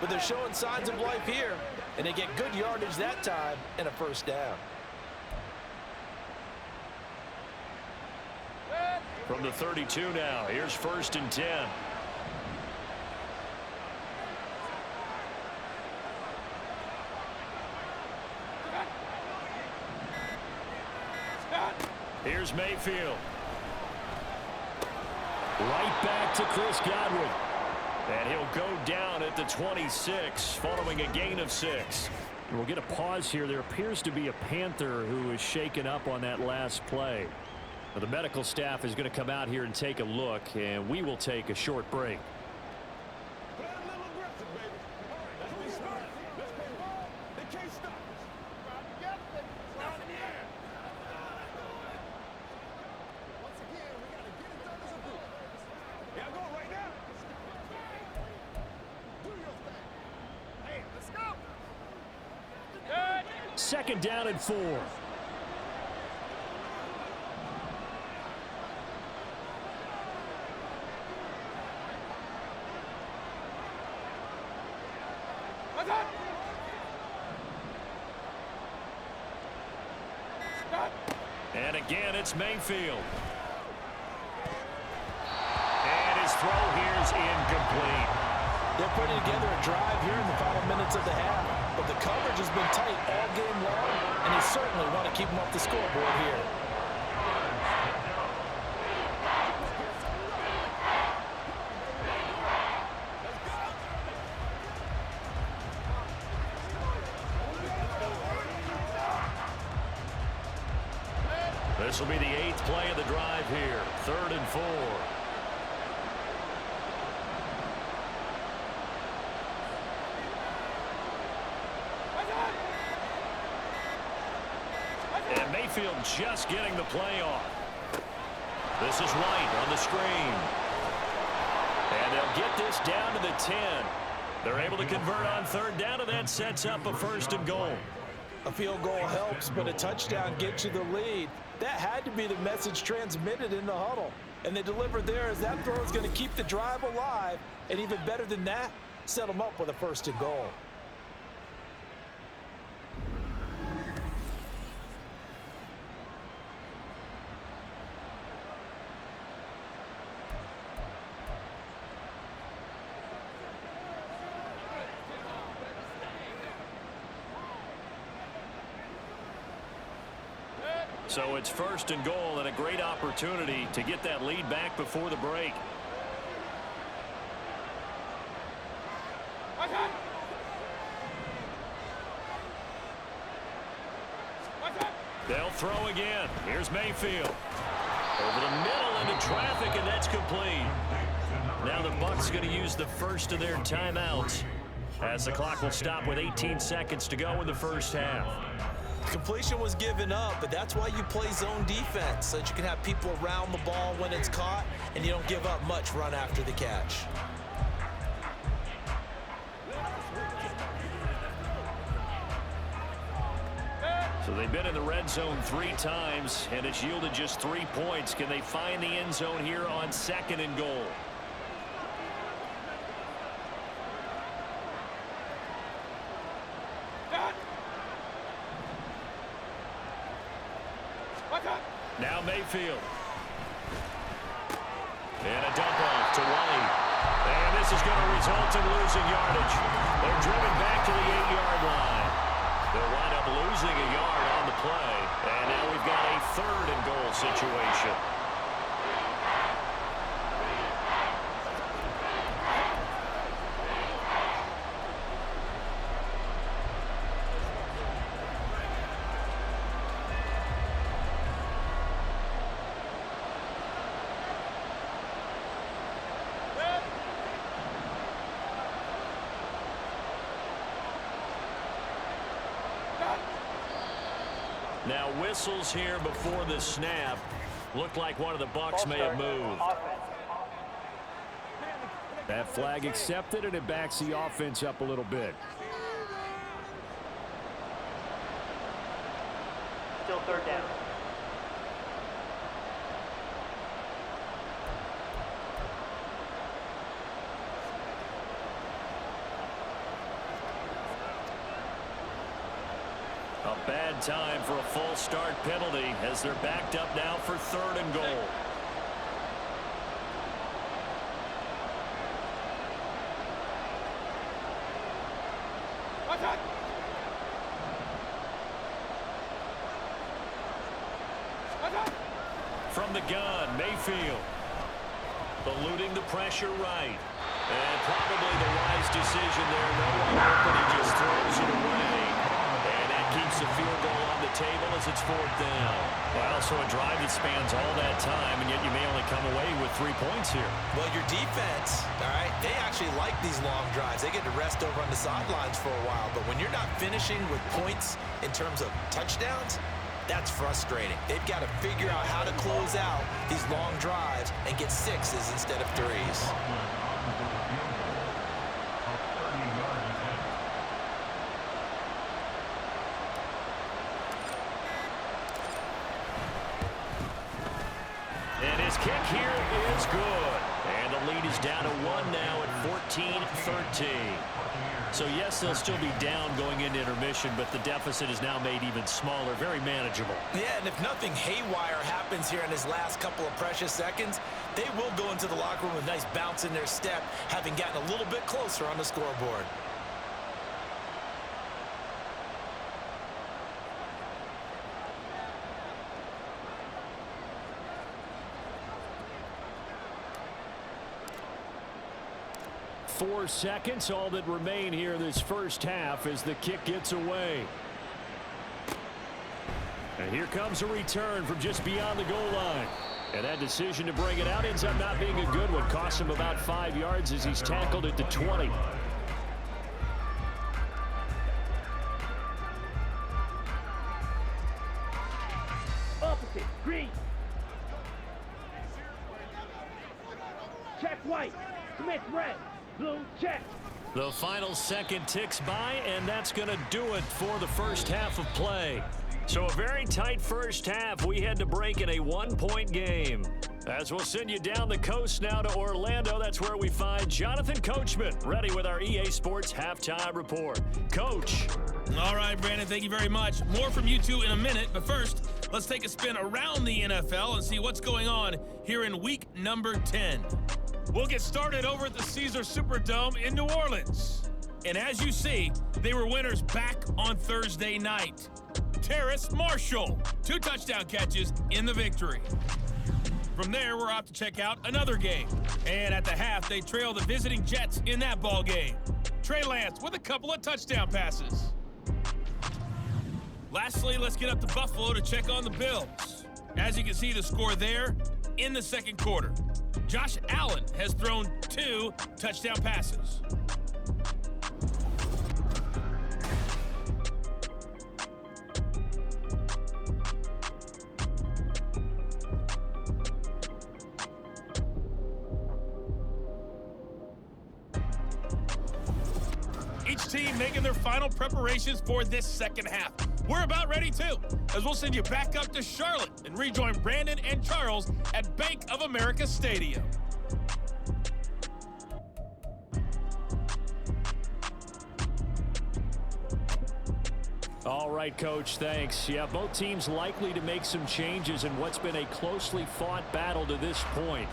but they're showing signs of life here, and they get good yardage that time and a first down. From the 32 now, here's 1st and 10. Here's Mayfield. Right back to Chris Godwin. And he'll go down at the 26 following a gain of 6. We'll get a pause here. There appears to be a Panther who is shaken up on that last play. Now, the medical staff is going to come out here and take a look, and we will take a short break. Second down and 4. And again, it's Mayfield. And his throw here is incomplete. They're putting together a drive here in the final minutes of the half, but the coverage has been tight all game long, and they certainly want to keep them off the scoreboard here. This will be the 8th play of the drive here. 3rd and 4. And Mayfield just getting the play off. This is White on the screen. And they'll get this down to the 10. They're able to convert on 3rd down, and that sets up a 1st and goal. A field goal helps, but a touchdown gets you the lead. That had to be the message transmitted in the huddle. And they delivered there as that throw is going to keep the drive alive. And even better than that, set them up with a 1st and goal. So it's 1st and goal and a great opportunity to get that lead back before the break. They'll throw again. Here's Mayfield. Over the middle into traffic, and that's complete. Now the Bucs going to use the first of their timeouts as the clock will stop with 18 seconds to go in the first half. Completion was given up, but that's why you play zone defense, so that you can have people around the ball when it's caught, and you don't give up much run after the catch. So they've been in the red zone 3 times, and it's yielded just 3 points. Can they find the end zone here on 2nd and goal? Now Mayfield. And a dump off to White. And this is going to result in losing yardage. They're driven back to the 8-yard line. They'll wind up losing a yard on the play. And now we've got a 3rd and goal situation. Now whistles here before the snap. Looked like one of the Bucs may have moved. That flag accepted, and it backs the offense up a little bit. Still 3rd down. A bad time for a full start penalty as they're backed up now for 3rd and goal. From the gun, Mayfield. Eluding the pressure right. And probably the wise decision there. No one open, he just throws it away. And that keeps the field goal on the table as it's 4th down. Well, so a drive that spans all that time, and yet you may only come away with 3 points here. Well, your defense, all right, they actually like these long drives. They get to rest over on the sidelines for a while. But when you're not finishing with points in terms of touchdowns, that's frustrating. They've got to figure out how to close out these long drives and get 6s instead of 3s. And his kick here is good. And the lead is down to 1 now at 14-13. So, yes, they'll still be down going into intermission, but the deficit is now made even smaller, very manageable. Yeah, and if nothing haywire happens here in his last couple of precious seconds, they will go into the locker room with a nice bounce in their step, having gotten a little bit closer on the scoreboard. Four seconds, all that remain here this first half as the kick gets away. And here comes a return from just beyond the goal line. And that decision to bring it out ends up not being a good one. Costs him about 5 yards as he's tackled at the 20. Opposite, green. Check white. Commit red. Blue, check. The final second ticks by, and that's going to do it for the first half of play. So a very tight first half. We had to break in a 1-point game. As we'll send you down the coast now to Orlando, that's where we find Jonathan Coachman, ready with our EA Sports Halftime Report. Coach. All right, Brandon, thank you very much. More from you two in a minute, but first, let's take a spin around the NFL and see what's going on here in week number 10. We'll get started over at the Caesar Superdome in New Orleans. And as you see, they were winners back on Thursday night. Terrace Marshall, 2 touchdown catches in the victory. From there, we're off to check out another game. And at the half, they trail the visiting Jets in that ball game. Trey Lance with a couple of touchdown passes. Lastly, let's get up to Buffalo to check on the Bills. As you can see the score there in the second quarter. Josh Allen has thrown 2 touchdown passes. Each team making their final preparations for this second half. We're about ready too, as we'll send you back up to Charlotte and rejoin Brandon and Charles at Bank of America Stadium. All right, Coach, thanks. Yeah, both teams likely to make some changes in what's been a closely fought battle to this point.